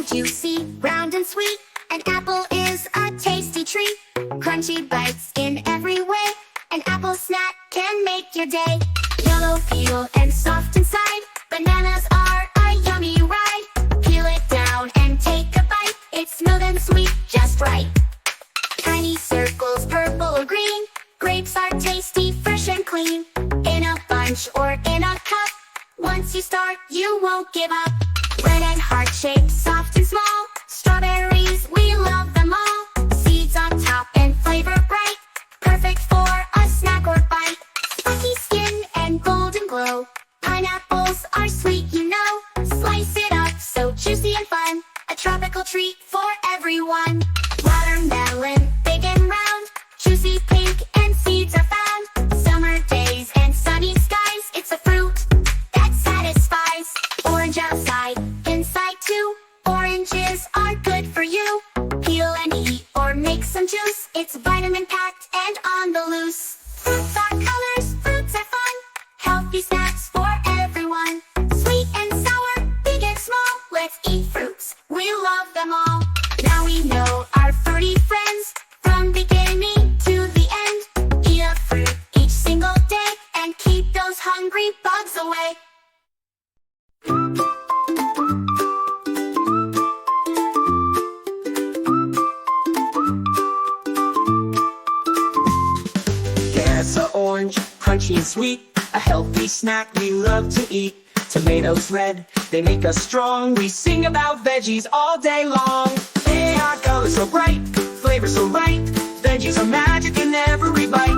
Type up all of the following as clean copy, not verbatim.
and juicy, round and sweet. An apple is a tasty treat. Crunchy bites in every way. An apple snack can make your day. Yellow peel and soft inside. Bananas are a yummy ride. Peel it down and take a bite. It's smooth and sweet, just right. Tiny circles, purple or green. Grapes are tasty, fresh and clean. In a bunch or in a cup. Once you start, you won't give up. Red and heart-shaped, soft and small. Strawberries, we love them all. Seeds on top and flavor bright. Perfect for a snack or bite. Fuzzy skin and golden glow. Pineapples are sweet, you know. Slice it up, so juicy and fun. A tropical treat for everyone. Watermelon, big and round. Juicy pink and seeds are found. Summer days and sunny skies. It's a fruit that satisfies. Orange outside, inside too. Oranges are good for you. Peel and eat or make some juice. It's vitamin packed and on the loose. Fruits are colors, fruits are fun. Healthy snacks for everyone. Sweet and sour, big and small. Let's eat fruits, we love them all. Now we know our fruity friends. From beginning to the end. Eat a fruit each single day. And keep those hungry bugs away. Carrots are orange, crunchy and sweet. A healthy snack we love to eat. Tomatoes red, they make us strong. We sing about veggies all day long. They are colors so bright, flavors so right. Veggies are magic in every bite.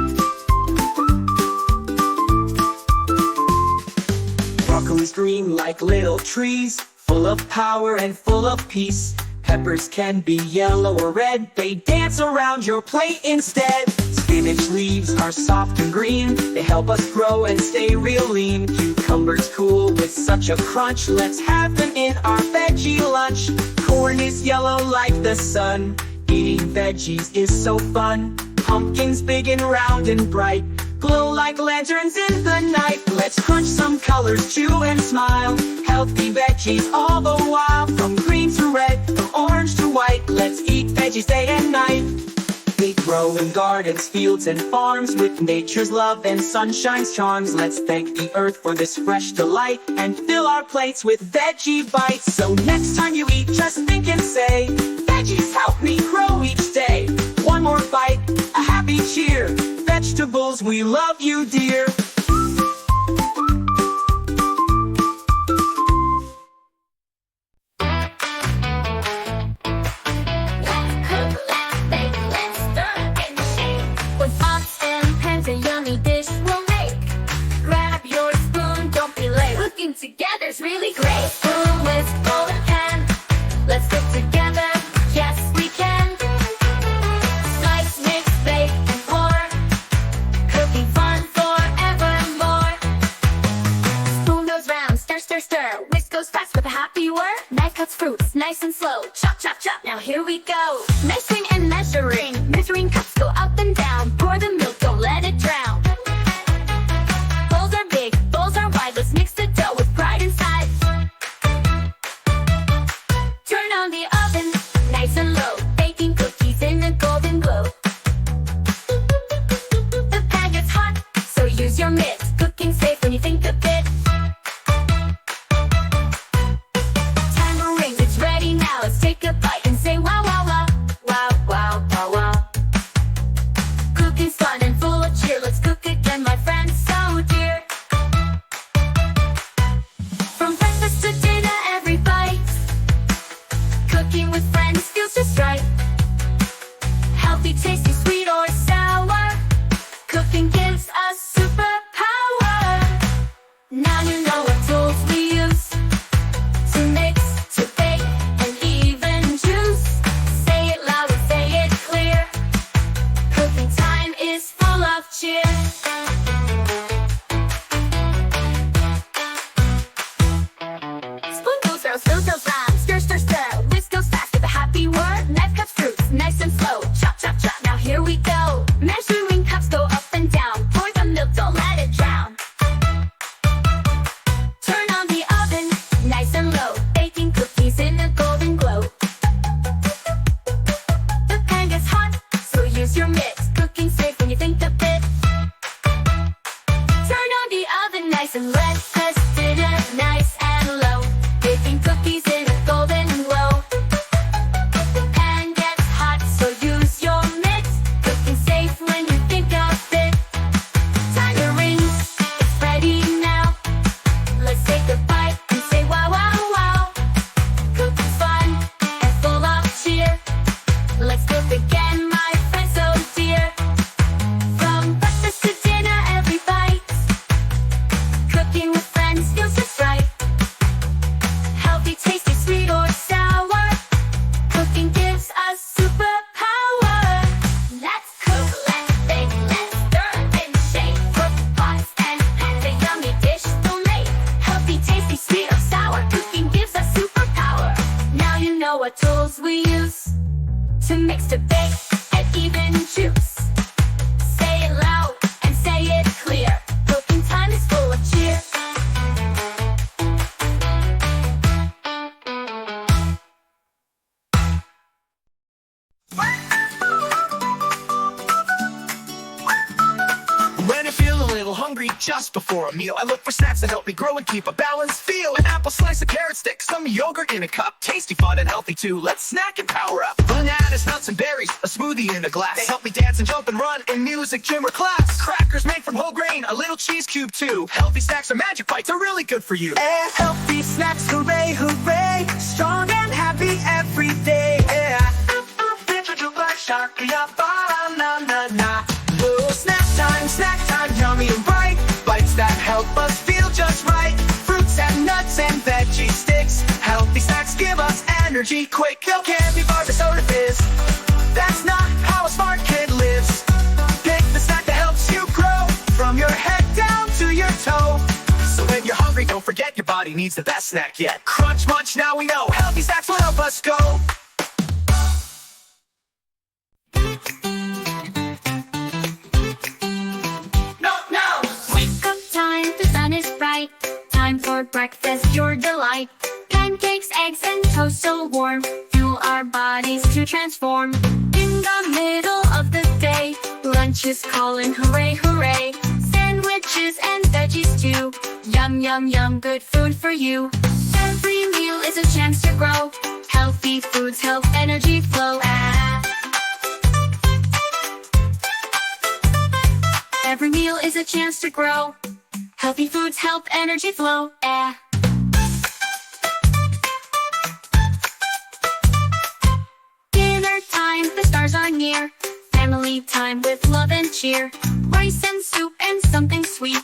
Broccoli's green like little trees, full of power and full of peace. Peppers can be yellow or red, they dance around your plate instead. Spinach leaves are soft and green, they help us grow and stay real lean. Cucumbers cool with such a crunch, let's have them in our veggie lunch. Corn is yellow like the sun, eating veggies is so fun. Pumpkins big and round and bright, glow like lanterns in the night. Let's crunch some colors, chew and smile. Healthy veggies all the while. From green to red, from orange to white. Let's eat veggies day and night. We grow in gardens, fields and farms, with nature's love and sunshine's charms. Let's thank the earth for this fresh delight, and fill our plates with veggie bites. So next time you eat, just think and say, veggies help me grow each day. One more bite, a happy cheer. Vegetables, we love you, dear. Together's really great. Spoon, whisk, bowl, and pan. Let's cook together. Yes, we can. Slice, mix, bake, and pour. Cooking fun forevermore. Spoon goes round, stir, stir, stir. Whisk goes fast with a happy whir. Knife cuts fruits, nice and slow. Chop, chop, chop. Now here we go. Measuring and measuring. Measuring cups go up and down. Pour the milk, don't let it drown. Bowls are big, bowls are wide. Let's mix the dough with pride inside. Turn on the oven, nice and low. Baking cookies in a golden glow. The pan gets hot, so use your mitts. Cooking safe when you think of it. Timer rings, it's ready now. Let's take a bite and say wow, wow, wow. Wow, wow, wow, wow. Cooking's fun and full of cheer. Let's cook again, my friends, so dear. From breakfast to dinner, every bite. Cooking with friends feels just right. Healthy, tasty, sweet or sour. Cooking gives us superpower. Now you know what tools we use to mix, to bake, and even juice. Say it loud and say it clear. Cooking time is full of cheer. Spoon goes round, spoon goes round. Stir, stir, stir. Whisk goes fast with a happy whir. Knife cuts fruits, nice and slow. Chop, chop, chop. Now here we go. Measuring cups go up and down. Pour the milk, don't let it drown. Breakfast, dinner, nice and low. Baking cookies in a golden glow. The pan gets hot, so use your mitts. Cooking safe when you think of it. Timer rings, it's ready now. Let's take a bite and say wow, wow, wow. Cooking fun and full of cheer. Let's cook again, my friend so dear. From breakfast to dinner, every bite. Cooking with friends feels just right. Healthy, tasty, sweet or sour. Cooking gives us superpower. Let's cook, let's bake, let's stir and shake. Cook pots and pans, a yummy dish still made. Healthy, tasty, sweet or sour. Cooking gives us superpower. Now you know what tools we use to mix, to bake, and even juice. Say it loud and say it clear. Cooking time is full of cheer. When I feel a little hungry just before a meal, I look for snacks that help me grow and keep a balanced feel. An apple slice, a carrot stick, some yogurt in a cup. Tasty, fun, and healthy too. Let's snack and power up. Bananas, nuts, and berries, a smoothie in a glass. They help me dance and jump and run in music, gym, or class. Crackers made from whole grain, a little cheese cube too. Healthy snacks are magic bites, are really good for you. And healthy snacks, hooray, hooray. Strong and happy every day. Yeah. Oh, snack time, yummy and bright. Bites that help us feel just right. Fruits and nuts and veggie sticks. Healthy snacks give us energy quick. No candy bars or soda fizz. That's not how a smart kid lives. Pick the snack that helps you grow, from your head down to your toe. So when you're hungry, don't forget your body needs the best snack yet. Crunch Munch, now we know healthy snacks will help us go. Wake up time, the sun is bright. Time for breakfast, your delight. Pancakes, eggs, and toast so warm. Fuel our bodies to transform. In the middle of the day, lunch is calling, hooray, hooray. Sandwiches and veggies too. Yum, yum, yum, good food for you. Every meal is a chance to grow. Healthy foods help energy flow. Every meal is a chance to grow. Healthy foods help energy flow. Dinner time, the stars are near. Family time with love and cheer. Rice and soup and something sweet.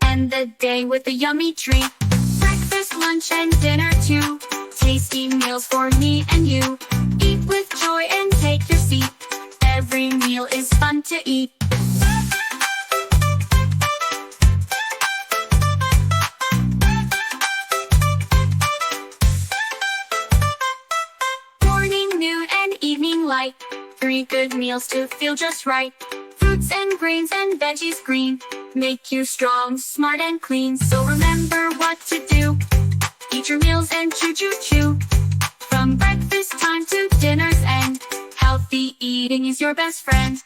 End the day with a yummy treat. Breakfast, lunch, and dinner too. Tasty meals for me and you. Eat with joy and take your seat. Every meal is fun to eat. Light. 3 good meals to feel just right. Fruits and grains and veggies green. Make you strong, smart, and clean. So remember what to do. Eat your meals and chew, chew, chew. From breakfast time to dinner's end. Healthy eating is your best friend.